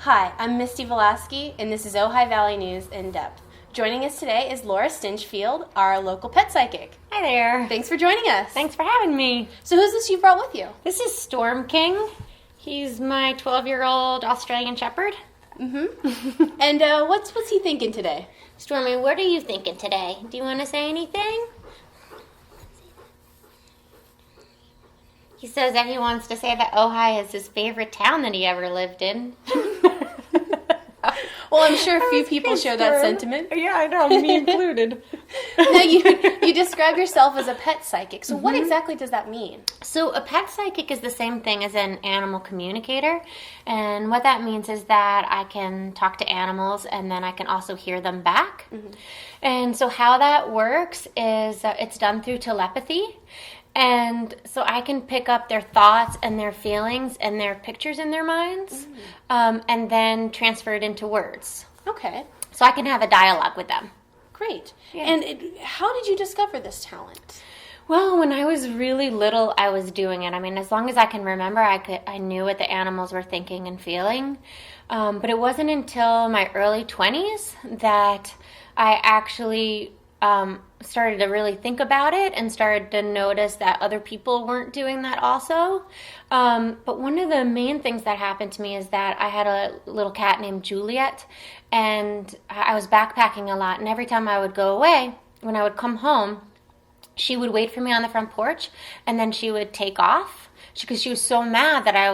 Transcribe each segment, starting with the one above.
Hi, I'm Misty Velasky, and this is Ojai Valley News in Depth. Joining us today is Laura Stinchfield, our local pet psychic. Hi there. Thanks for joining us. Thanks for having me. So who's this you brought with you? This is Storm King. He's my 12-year-old Australian Shepherd. Mm-hmm. And what's he thinking today? Stormy, what are you thinking today? Do you want to say anything? He says that he wants to say that Ojai is his favorite town that he ever lived in. Well, I'm sure a few people share that sentiment. Yeah, I know, me included. Now, you describe yourself as a pet psychic. So what exactly does that mean? So a pet psychic is the same thing as an animal communicator. And what that means is that I can talk to animals and then I can also hear them back. Mm-hmm. And so how that works is it's done through telepathy. And so I can pick up their thoughts and their feelings and their pictures in their minds and then transfer it into words. Okay. So I can have a dialogue with them. Great. Yeah. And how did you discover this talent? Well, when I was really little, I was doing it. I mean, as long as I can remember, I knew what the animals were thinking and feeling. But it wasn't until my early 20s that I actually started to really think about it and started to notice that other people weren't doing that also. But one of the main things that happened to me is that I had a little cat named Juliet, and I was backpacking a lot, and every time I would go away, when I would come home, she would wait for me on the front porch, and then she would take off because she was so mad that I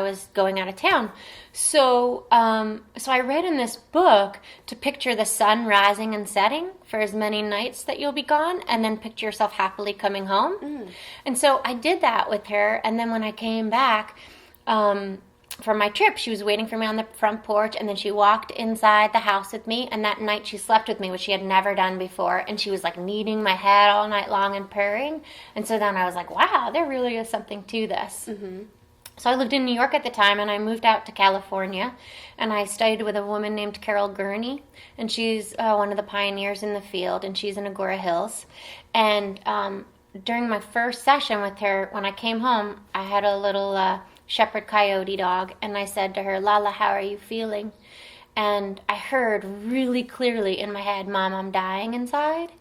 was going out of town. So I read in this book to picture the sun rising and setting for as many nights that you'll be gone, and then picture yourself happily coming home. Mm. And so I did that with her, and then when I came back from my trip, she was waiting for me on the front porch, and then she walked inside the house with me, and that night she slept with me, which she had never done before, and she was like kneading my head all night long and purring. And so then I was like, wow, there really is something to this. Mm-hmm. So I lived in New York at the time, and I moved out to California, and I studied with a woman named Carol Gurney, and she's one of the pioneers in the field, and she's in Agora Hills. And during my first session with her, when I came home, I had a little shepherd coyote dog, and I said to her, Lala, how are you feeling? And I heard really clearly in my head, Mom, I'm dying inside.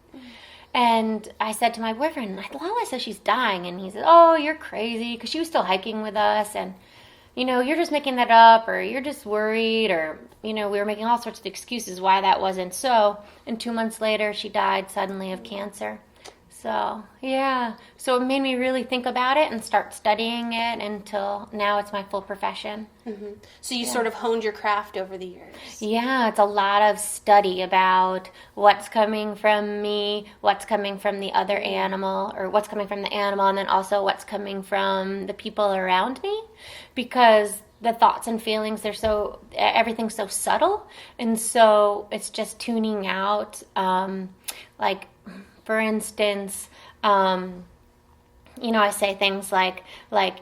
And I said to my boyfriend, Lala says she's dying. And he said, oh, you're crazy, because she was still hiking with us. And, you're just making that up, or you're just worried, or, we were making all sorts of excuses why that wasn't so. And 2 months later, she died suddenly of cancer. So, yeah. So it made me really think about it and start studying it until now it's my full profession. Mm-hmm. So you sort of honed your craft over the years. Yeah, it's a lot of study about what's coming from me, what's coming from the other animal, or what's coming from the animal, and then also what's coming from the people around me, because the thoughts and feelings, everything's so subtle, and so it's just tuning out, for instance, I say things like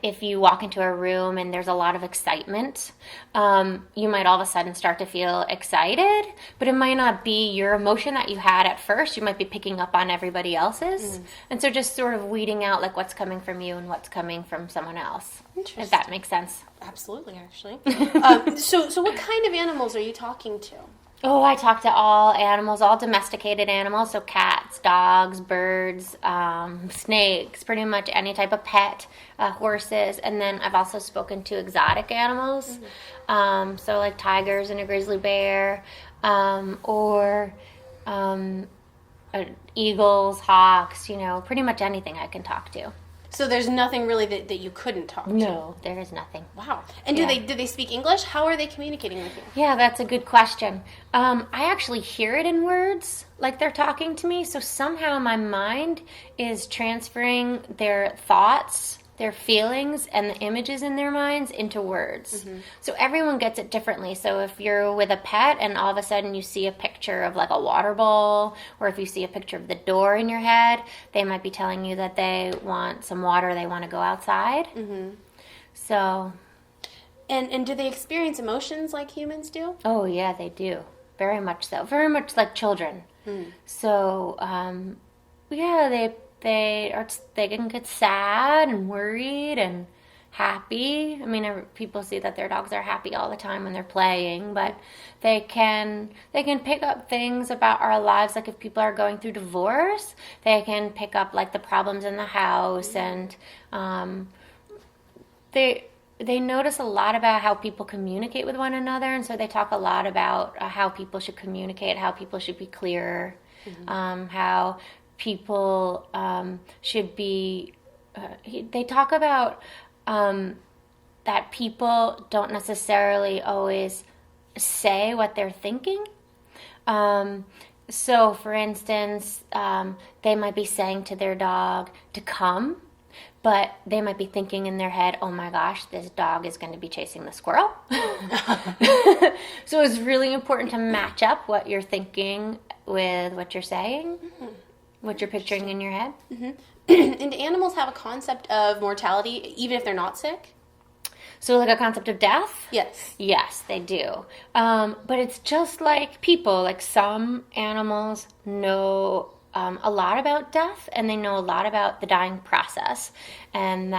if you walk into a room and there's a lot of excitement, you might all of a sudden start to feel excited, but it might not be your emotion that you had at first. You might be picking up on everybody else's. And so just sort of weeding out what's coming from you and what's coming from someone else, if that makes sense. Absolutely, actually. So what kind of animals are you talking to? Oh, I talk to all animals, all domesticated animals, so cats, dogs, birds, snakes, pretty much any type of pet, horses, and then I've also spoken to exotic animals, so like tigers and a grizzly bear, or eagles, hawks, pretty much anything I can talk to. So there's nothing really that you couldn't talk to? No, there is nothing. Wow. And do they speak English? How are they communicating with you? Yeah, that's a good question. I actually hear it in words, like they're talking to me. So somehow my mind is transferring their thoughts, their feelings, and the images in their minds into words. Mm-hmm. So everyone gets it differently. So if you're with a pet and all of a sudden you see a picture of like a water bowl, or if you see a picture of the door in your head, they might be telling you that they want some water, they want to go outside. Mm-hmm. So. And do they experience emotions like humans do? Oh, yeah, they do. Very much so. Very much like children. Mm. So, yeah, they can get sad and worried and happy. I mean, people see that their dogs are happy all the time when they're playing, but they can pick up things about our lives. Like if people are going through divorce, they can pick up like the problems in the house, and they notice a lot about how people communicate with one another, and so they talk a lot about how people should communicate, how people should be clearer, how people should be. They talk about that people don't necessarily always say what they're thinking. So, for instance, they might be saying to their dog to come, but they might be thinking in their head, oh my gosh, this dog is going to be chasing the squirrel. So it's really important to match up what you're thinking with what you're saying, what you're picturing in your head. And do animals have a concept of mortality, even if they're not sick? So like a concept of death? Yes. Yes, they do. But it's just like people. Like some animals know a lot about death, and they know a lot about the dying process, and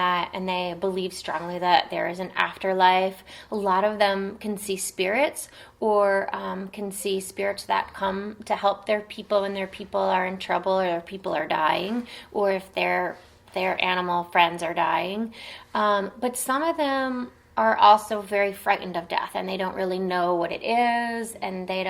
they believe strongly that there is an afterlife. A lot of them can see spirits, or can see spirits that come to help their people when their people are in trouble, or their people are dying, or if their animal friends are dying. But some of them are also very frightened of death, and they don't really know what it is, and they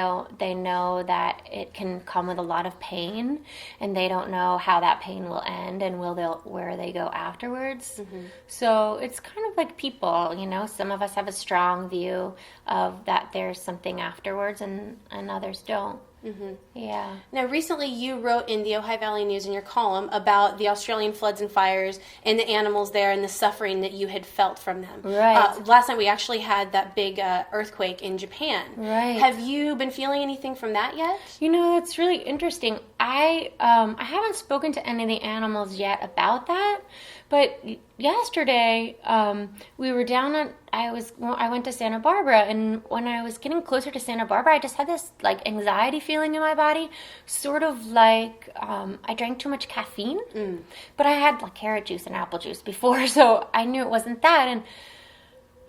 know that it can come with a lot of pain, and they don't know how that pain will end and where they go afterwards. So it's kind of like people, some of us have a strong view of that there's something afterwards, and others don't. Yeah. Now, recently you wrote in the Ojai Valley News in your column about the Australian floods and fires and the animals there and the suffering that you had felt from them. Right. Last night we actually had that big earthquake in Japan. Right. Have you been feeling anything from that yet? It's really interesting. I haven't spoken to any of the animals yet about that, but yesterday we were down on. I went to Santa Barbara, and when I was getting closer to Santa Barbara, I just had this like anxiety feeling in my body, sort of like I drank too much caffeine. But I had like carrot juice and apple juice before, so I knew it wasn't that. And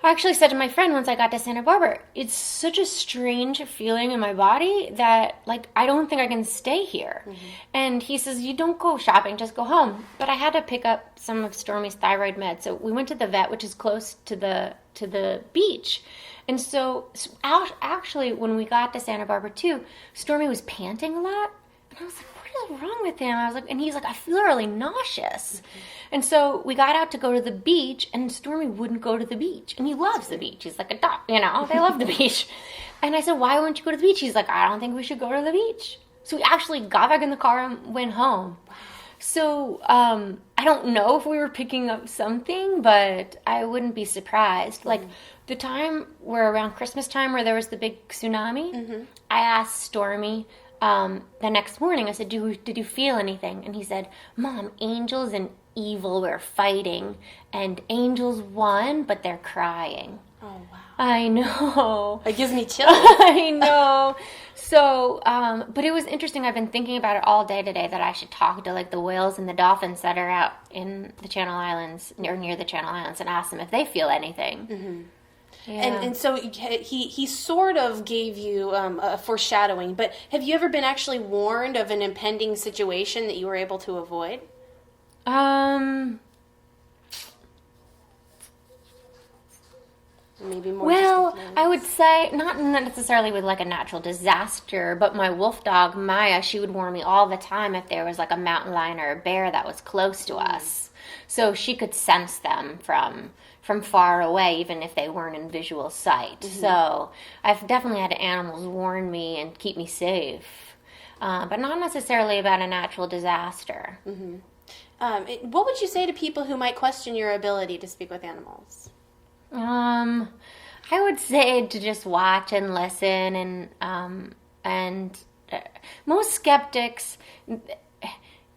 I actually said to my friend once I got to Santa Barbara, it's such a strange feeling in my body that, like, I don't think I can stay here. And he says, you don't go shopping, just go home. But I had to pick up some of Stormy's thyroid meds. So we went to the vet, which is close to the beach. And so actually, when we got to Santa Barbara, too, Stormy was panting a lot. And I was like, what is wrong with him? And he's like, I feel really nauseous. And so we got out to go to the beach, and Stormy wouldn't go to the beach. And he loves the beach. He's like a dog, they love the beach. And I said, why won't you go to the beach? He's like, I don't think we should go to the beach. So we actually got back in the car and went home. So I don't know if we were picking up something, but I wouldn't be surprised. Like the time where around Christmas time where there was the big tsunami, I asked Stormy the next morning, I said, did you feel anything? And he said, Mom, angels and evil were fighting, and angels won, but they're crying. Oh, wow. I know. It gives me chills. I know. So, but it was interesting. I've been thinking about it all day today, that I should talk to like the whales and the dolphins that are out in the Channel Islands, or near the Channel Islands, and ask them if they feel anything. Yeah. And so he sort of gave you a foreshadowing, but have you ever been actually warned of an impending situation that you were able to avoid? Maybe more. Well, I would say not necessarily with like a natural disaster, but my wolf dog Maya, she would warn me all the time if there was like a mountain lion or a bear that was close to us. So she could sense them from far away, even if they weren't in visual sight. So I've definitely had animals warn me and keep me safe, but not necessarily about a natural disaster. What would you say to people who might question your ability to speak with animals? I would say to just watch and listen, and most skeptics,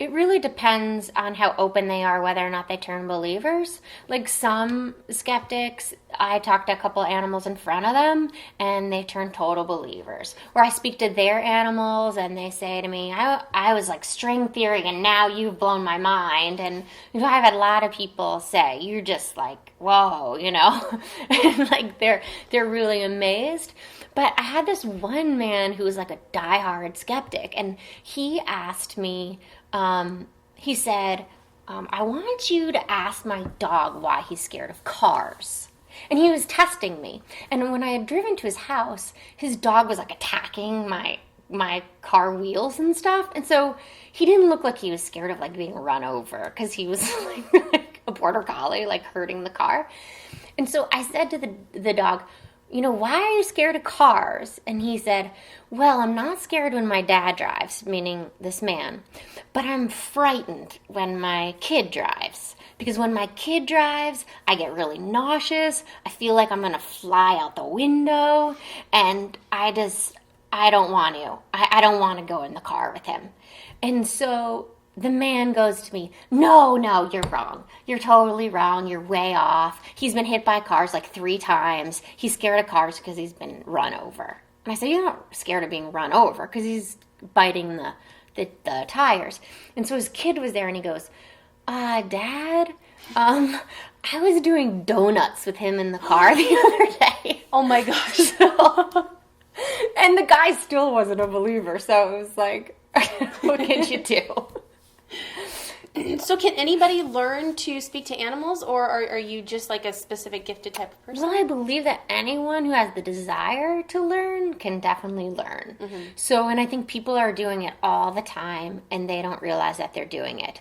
it really depends on how open they are, whether or not they turn believers. Like some skeptics, I talk to a couple animals in front of them and they turn total believers. Or I speak to their animals and they say to me, I was like string theory and now you've blown my mind. And I've had a lot of people say, you're just like, whoa, and like they're really amazed. But I had this one man who was like a diehard skeptic, and he asked me, he said, I want you to ask my dog why he's scared of cars. And he was testing me. And when I had driven to his house, his dog was like attacking my car wheels and stuff. And so he didn't look like he was scared of like being run over, because he was like a border collie, like hurting the car. And so I said to the dog, why are you scared of cars? And he said, well, I'm not scared when my dad drives, meaning this man, but I'm frightened when my kid drives. Because when my kid drives, I get really nauseous. I feel like I'm going to fly out the window. And I don't want to. I don't want to go in the car with him. And so the man goes to me, no, you're wrong. You're totally wrong. You're way off. He's been hit by cars like 3 times. He's scared of cars because he's been run over. And I said, you're not scared of being run over, because he's biting the tires. And so his kid was there and he goes, Dad, I was doing donuts with him in the car the other day. Oh my gosh. And the guy still wasn't a believer. So it was like, what can you do? So can anybody learn to speak to animals, or are you just like a specific gifted type of person? Well, I believe that anyone who has the desire to learn can definitely learn. Mm-hmm. So, and I think people are doing it all the time and they don't realize that they're doing it.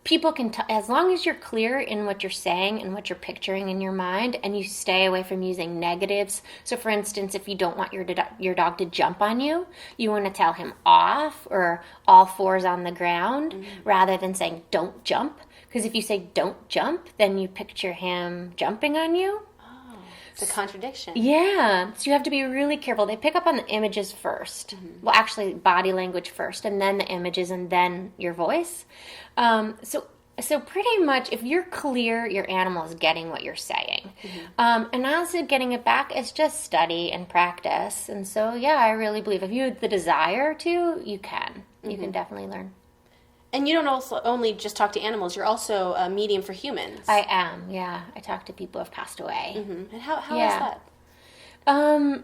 People can, as long as you're clear in what you're saying and what you're picturing in your mind, and you stay away from using negatives. So for instance, if you don't want your dog to jump on you, you want to tell him off or all fours on the ground, rather than saying don't jump. Because if you say don't jump, then you picture him jumping on you. It's a contradiction. Yeah. So you have to be really careful. They pick up on the images first. Mm-hmm. Well, actually, body language first, and then the images, and then your voice. So pretty much, if you're clear, your animal is getting what you're saying. Mm-hmm. And as to getting it back, it's just study and practice. And so, yeah, I really believe if you have the desire to, you can. You can definitely learn. And you don't also only just talk to animals, you're also a medium for humans. I am, yeah. I talk to people who have passed away. Mm-hmm. And how is that?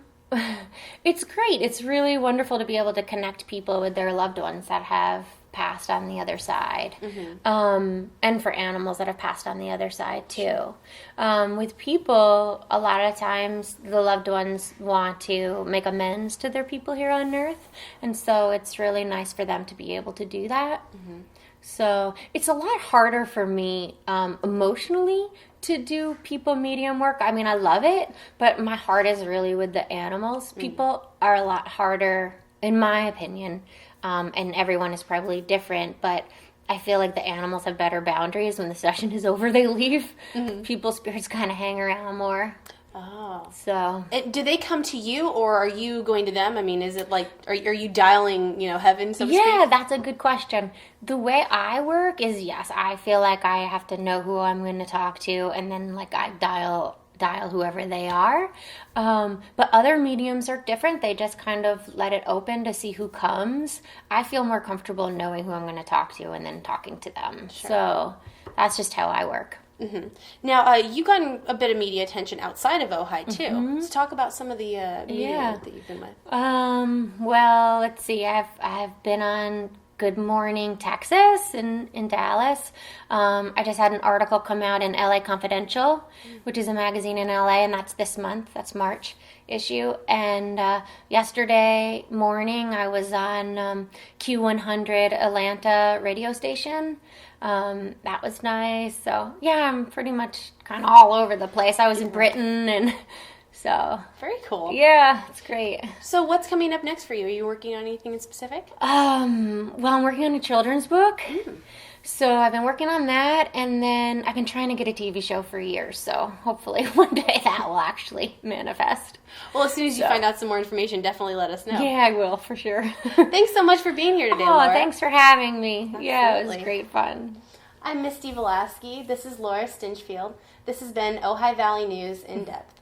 It's great. It's really wonderful to be able to connect people with their loved ones that have passed on the other side. Mm-hmm. And for animals that have passed on the other side too. With people, a lot of times the loved ones want to make amends to their people here on earth, and so it's really nice for them to be able to do that. Mm-hmm. So it's a lot harder for me emotionally to do people medium work. I mean, I love it, but my heart is really with the animals. People are a lot harder, in my opinion, and everyone is probably different, but I feel like the animals have better boundaries. When the session is over, they leave. Mm-hmm. People's spirits kind of hang around more. Oh. So. Do they come to you, or are you going to them? I mean, is it like, are you dialing, heaven, so to speak? Yeah, that's a good question. The way I work is, yes, I feel like I have to know who I'm going to talk to, and then like I dial whoever they are. But other mediums are different. They just kind of let it open to see who comes. I feel more comfortable knowing who I'm going to talk to and then talking to them. Sure. So that's just how I work. Mm-hmm. Now, you've gotten a bit of media attention outside of Ojai, too. Mm-hmm. Let's talk about some of the media that you've been with. Well, let's see. I've been on Good Morning Texas in Dallas. I just had an article come out in LA Confidential, which is a magazine in LA, and that's this month. That's March issue. And yesterday morning, I was on Q100 Atlanta radio station. That was nice. So, yeah, I'm pretty much kind of all over the place. I was in Britain, and so. Very cool. Yeah, it's great. So what's coming up next for you? Are you working on anything in specific? Well, I'm working on a children's book. So I've been working on that, and then I've been trying to get a TV show for years. So hopefully one day that will actually manifest. Well, as soon as you find out some more information, definitely let us know. Yeah, I will for sure. Thanks so much for being here today, Laura. Thanks for having me. Yeah, it was Absolutely. great fun. I'm Misty Velasky. This is Laura Stinchfield. This has been Ojai Valley News in Depth.